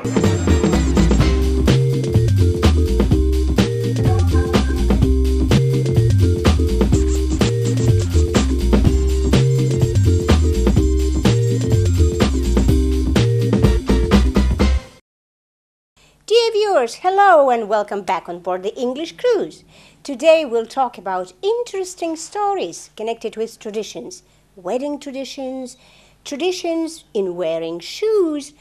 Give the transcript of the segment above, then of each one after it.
Dear viewers, hello and welcome back on board the English Cruise. Today we'll talk about interesting stories connected with traditions, wedding traditions, traditions in wearing shoes,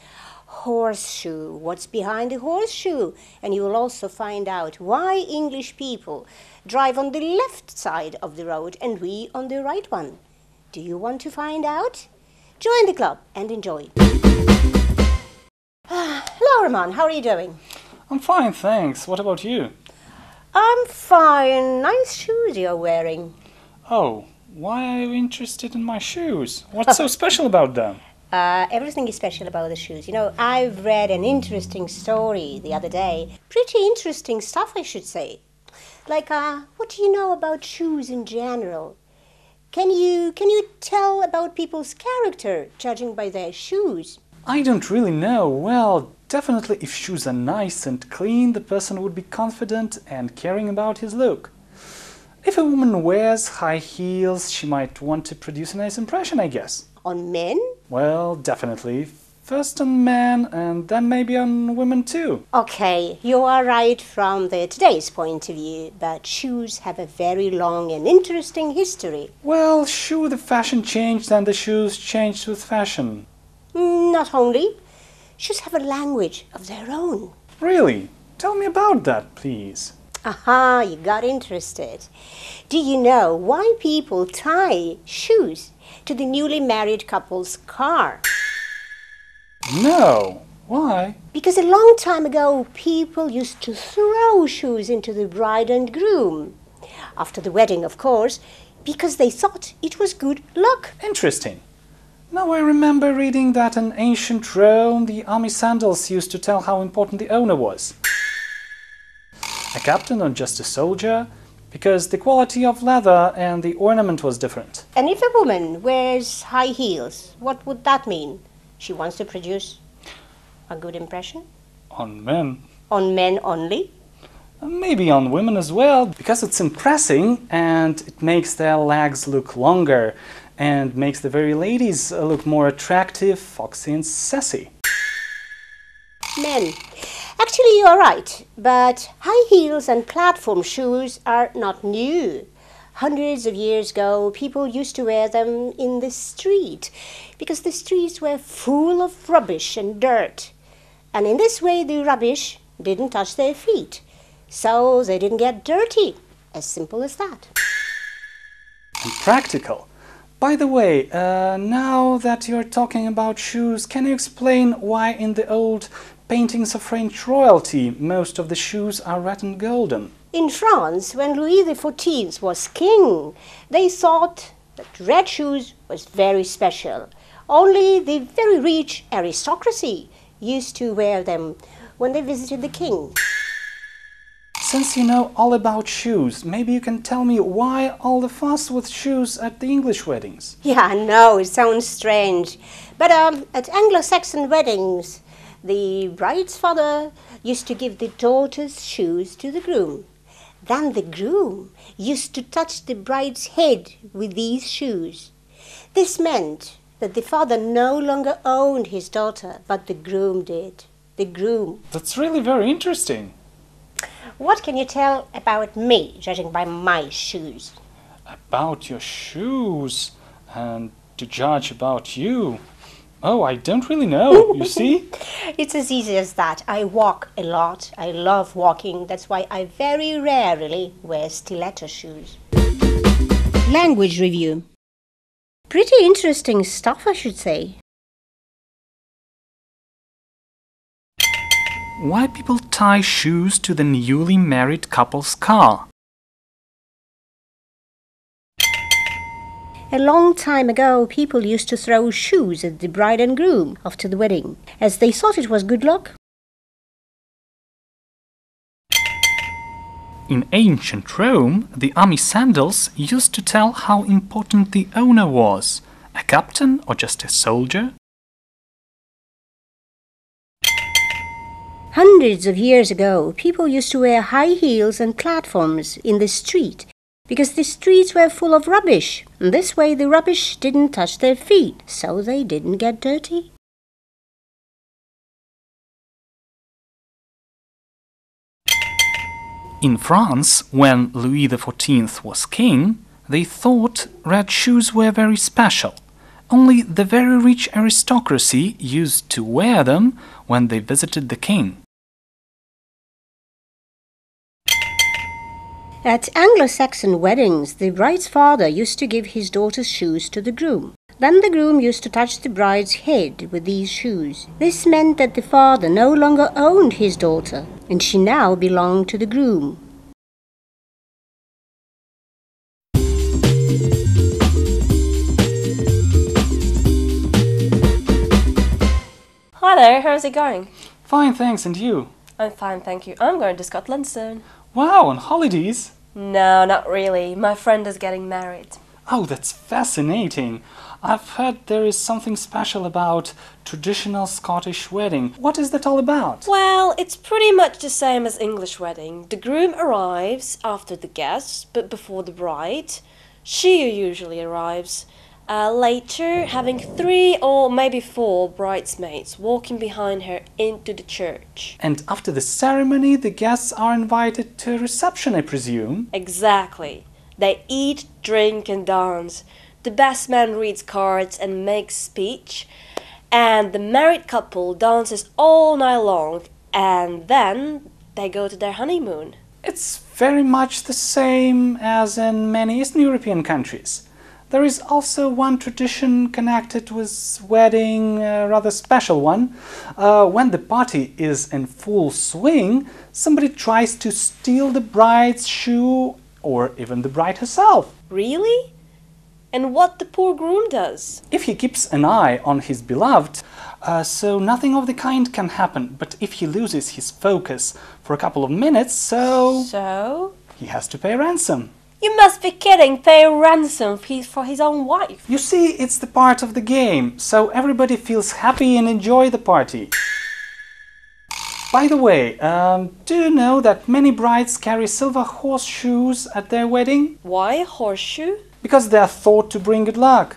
horseshoe, what's behind the horseshoe, and you will also find out why English people drive on the left side of the road and we on the right one. Do you want to find out? Join the club and enjoy. Hello, Roman. How are you doing? I'm fine, thanks. What about you? I'm fine. Nice shoes you're wearing. Oh, why are you interested in my shoes? What's so special about them? Everything is special about the shoes. You know, I've read an interesting story the other day. Pretty interesting stuff, I should say. Like, what do you know about shoes in general? Can you tell about people's character judging by their shoes? I don't really know. Well, definitely if shoes are nice and clean, the person would be confident and caring about his look. If a woman wears high heels, she might want to produce a nice impression, I guess. On men? Well, definitely. First on men and then maybe on women too. Okay, you are right from today's point of view, but shoes have a very long and interesting history. Well, sure, the fashion changed and the shoes changed with fashion. Not only. Shoes have a language of their own. Really? Tell me about that, please. Aha, you got interested. Do you know why people tie shoes to the newly married couple's car? No. Why? Because a long time ago, people used to throw shoes into the bride and groom. After the wedding, of course, because they thought it was good luck. Interesting. Now I remember reading that in ancient Rome, the army sandals used to tell how important the owner was. A captain or just a soldier, because the quality of leather and the ornament was different. And if a woman wears high heels, what would that mean? She wants to produce a good impression? On men. On men only? Maybe on women as well, because it's impressing and it makes their legs look longer and makes the very ladies look more attractive, foxy and sassy. Men. Actually, you are right, but high heels and platform shoes are not new. Hundreds of years ago, people used to wear them in the street because the streets were full of rubbish and dirt. And in this way, the rubbish didn't touch their feet, so they didn't get dirty. As simple as that. And practical. By the way, now that you're talking about shoes, can you explain why in the old paintings of French royalty most of the shoes are red and golden? In France, when Louis XIV was king, they thought that red shoes was very special. Only the very rich aristocracy used to wear them when they visited the king. Since you know all about shoes, maybe you can tell me why all the fuss with shoes at the English weddings? Yeah, I know, it sounds strange. But at Anglo-Saxon weddings, the bride's father used to give the daughter's shoes to the groom. Then the groom used to touch the bride's head with these shoes. This meant that the father no longer owned his daughter, but the groom did. The groom. That's really very interesting. What can you tell about me, judging by my shoes? About your shoes and to judge about you. Oh, I don't really know, you see? It's as easy as that. I walk a lot. I love walking. That's why I very rarely wear stiletto shoes. Language review. Pretty interesting stuff, I should say. Why people tie shoes to the newly married couple's car? A long time ago, people used to throw shoes at the bride and groom after the wedding, as they thought it was good luck. In ancient Rome, the army sandals used to tell how important the owner was, a captain or just a soldier. Hundreds of years ago, people used to wear high heels and platforms in the street because the streets were full of rubbish. And this way the rubbish didn't touch their feet, so they didn't get dirty. In France, when Louis XIV was king, they thought red shoes were very special. Only the very rich aristocracy used to wear them when they visited the king. At Anglo-Saxon weddings, the bride's father used to give his daughter's shoes to the groom. Then the groom used to touch the bride's head with these shoes. This meant that the father no longer owned his daughter, and she now belonged to the groom. Hi there, how's it going? Fine, thanks, and you? I'm fine, thank you. I'm going to Scotland soon. Wow, on holidays? No, not really. My friend is getting married. Oh, that's fascinating. I've heard there is something special about traditional Scottish wedding. What is that all about? Well, it's pretty much the same as English wedding. The groom arrives after the guests, but before the bride. She usually arrives later, having 3 or maybe 4 bridesmaids walking behind her into the church. And after the ceremony, the guests are invited to a reception, I presume? Exactly. They eat, drink and dance. The best man reads cards and makes speech, and the married couple dances all night long, and then they go to their honeymoon. It's very much the same as in many Eastern European countries. There is also one tradition connected with wedding, a rather special one. When the party is in full swing, somebody tries to steal the bride's shoe or even the bride herself. Really? And what the poor groom does? If he keeps an eye on his beloved, so nothing of the kind can happen. But if he loses his focus for a couple of minutes, So? he has to pay ransom. You must be kidding! Pay a ransom for his own wife. You see, it's the part of the game, so everybody feels happy and enjoy the party. By the way, do you know that many brides carry silver horseshoes at their wedding? Why a horseshoe? Because they are thought to bring good luck.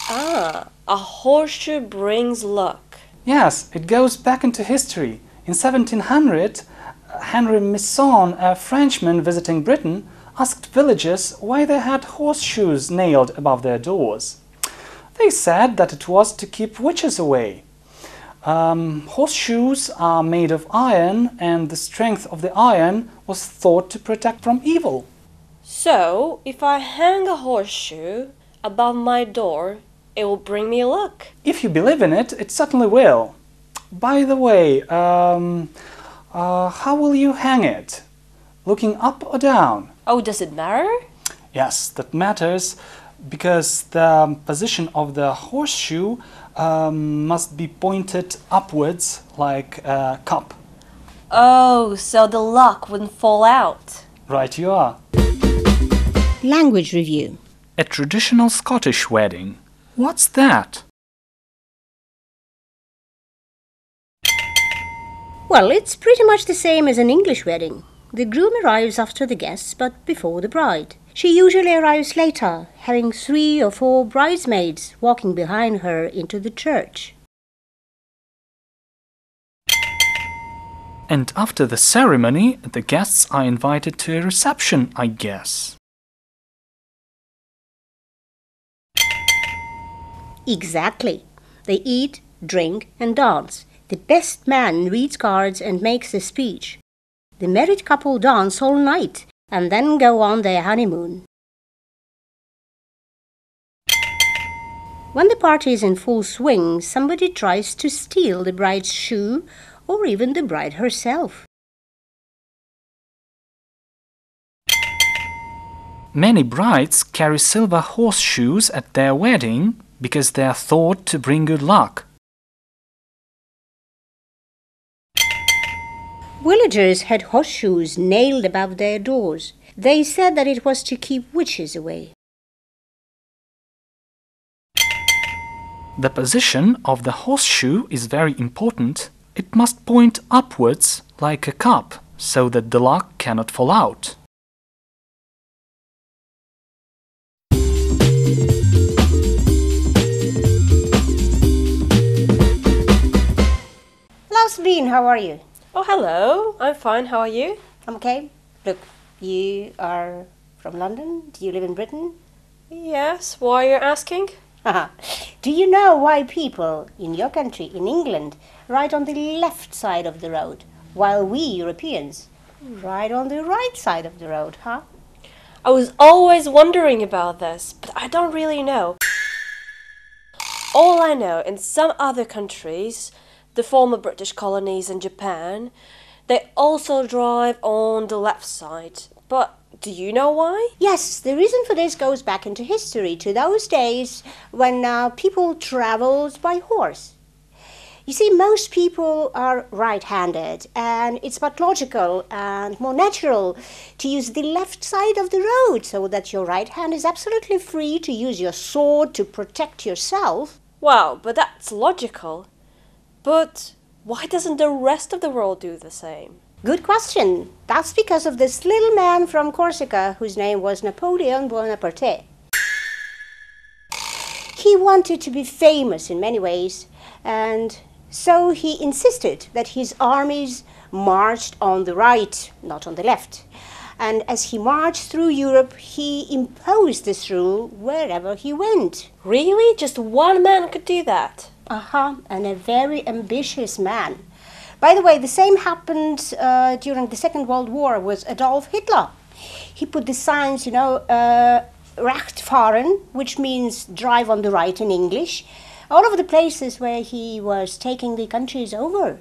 Ah, a horseshoe brings luck. Yes, it goes back into history. In 1700, Henry Misson, a Frenchman visiting Britain, asked villagers why they had horseshoes nailed above their doors. They said that it was to keep witches away. Horseshoes are made of iron, and the strength of the iron was thought to protect from evil. So, if I hang a horseshoe above my door, it will bring me luck. If you believe in it, it certainly will. By the way, how will you hang it? Looking up or down? Oh, does it matter? Yes, that matters, because the position of the horseshoe must be pointed upwards like a cup. Oh, so the luck wouldn't fall out. Right you are. Language review. A traditional Scottish wedding. What's that? Well, it's pretty much the same as an English wedding. The groom arrives after the guests, but before the bride. She usually arrives later, having 3 or 4 bridesmaids walking behind her into the church. And after the ceremony, the guests are invited to a reception, I guess. Exactly. They eat, drink and dance. The best man reads cards and makes a speech. The married couple dance all night and then go on their honeymoon. When the party is in full swing, somebody tries to steal the bride's shoe or even the bride herself. Many brides carry silver horseshoes at their wedding because they are thought to bring good luck. Villagers had horseshoes nailed above their doors. They said that it was to keep witches away. The position of the horseshoe is very important. it must point upwards like a cup, so that the luck cannot fall out. Hello, Sabine, how are you? Oh, hello. I'm fine. How are you? I'm okay. Look, you are from London. Do you live in Britain? Yes. Why are you asking? Do you know why people in your country, in England, ride on the left side of the road, while we Europeans ride on the right side of the road, huh? I was always wondering about this, but I don't really know. All I know, in some other countries, the former British colonies and Japan, they also drive on the left side. But do you know why? Yes, the reason for this goes back into history, to those days when people traveled by horse. You see, most people are right-handed, and it's but logical and more natural to use the left side of the road so that your right hand is absolutely free to use your sword to protect yourself. Wow, but that's logical. But why doesn't the rest of the world do the same? Good question. That's because of this little man from Corsica whose name was Napoleon Bonaparte. He wanted to be famous in many ways, and so he insisted that his armies marched on the right, not on the left. And as he marched through Europe, he imposed this rule wherever he went. Really? Just one man could do that? And a very ambitious man. By the way, the same happened during the Second World War with Adolf Hitler. He put the signs, Rechtfahren, which means drive on the right in English, all over the places where he was taking the countries over.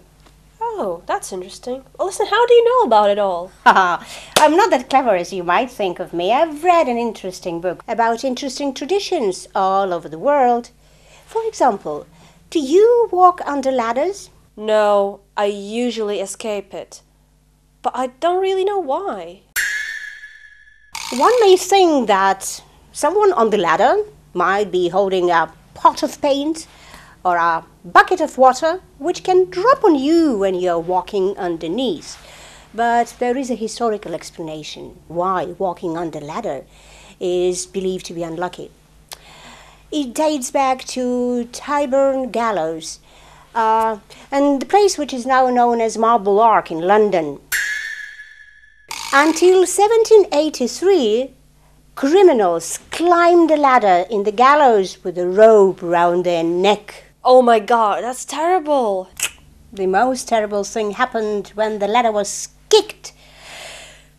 Oh, that's interesting. Well, listen, how do you know about it all? I'm not that clever as you might think of me. I've read an interesting book about interesting traditions all over the world. For example, do you walk under ladders? No, I usually escape it. But I don't really know why. One may think that someone on the ladder might be holding a pot of paint or a bucket of water, which can drop on you when you're walking underneath. But there is a historical explanation why walking under ladder is believed to be unlucky. It dates back to Tyburn Gallows, and the place which is now known as Marble Arch in London. Until 1783, criminals climbed the ladder in the gallows with a rope round their neck. Oh my god, that's terrible. The most terrible thing happened when the ladder was kicked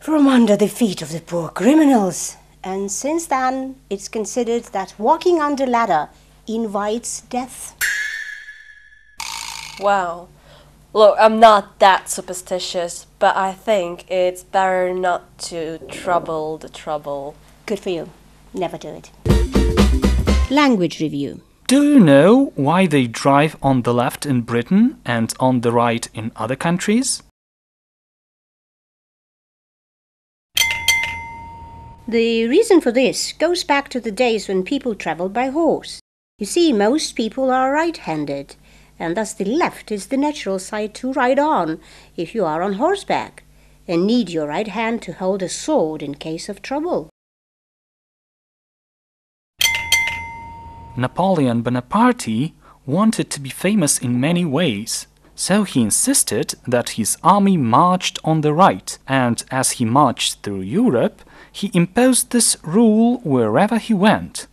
from under the feet of the poor criminals. And since then, it's considered that walking under ladder invites death. Wow. Look, I'm not that superstitious, but I think it's better not to trouble the trouble. Good for you. Never do it. Language review. Do you know why they drive on the left in Britain and on the right in other countries? The reason for this goes back to the days when people traveled by horse. You see, most people are right-handed, and thus the left is the natural side to ride on if you are on horseback, and need your right hand to hold a sword in case of trouble. Napoleon Bonaparte wanted to be famous in many ways, so he insisted that his army marched on the right, and as he marched through Europe, he imposed this rule wherever he went.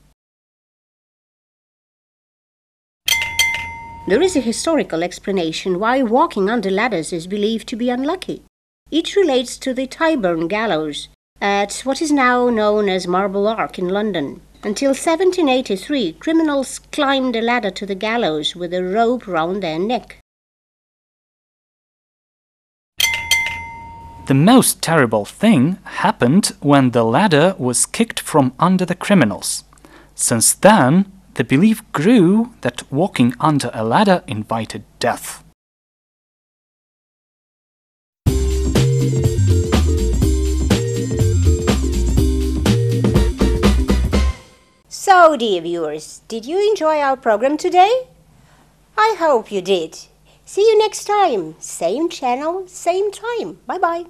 There is a historical explanation why walking under ladders is believed to be unlucky. It relates to the Tyburn Gallows at what is now known as Marble Arch in London. Until 1783, criminals climbed a ladder to the gallows with a rope round their neck. The most terrible thing happened when the ladder was kicked from under the criminals. Since then, the belief grew that walking under a ladder invited death. So, dear viewers, did you enjoy our program today? I hope you did. See you next time. Same channel, same time. Bye bye.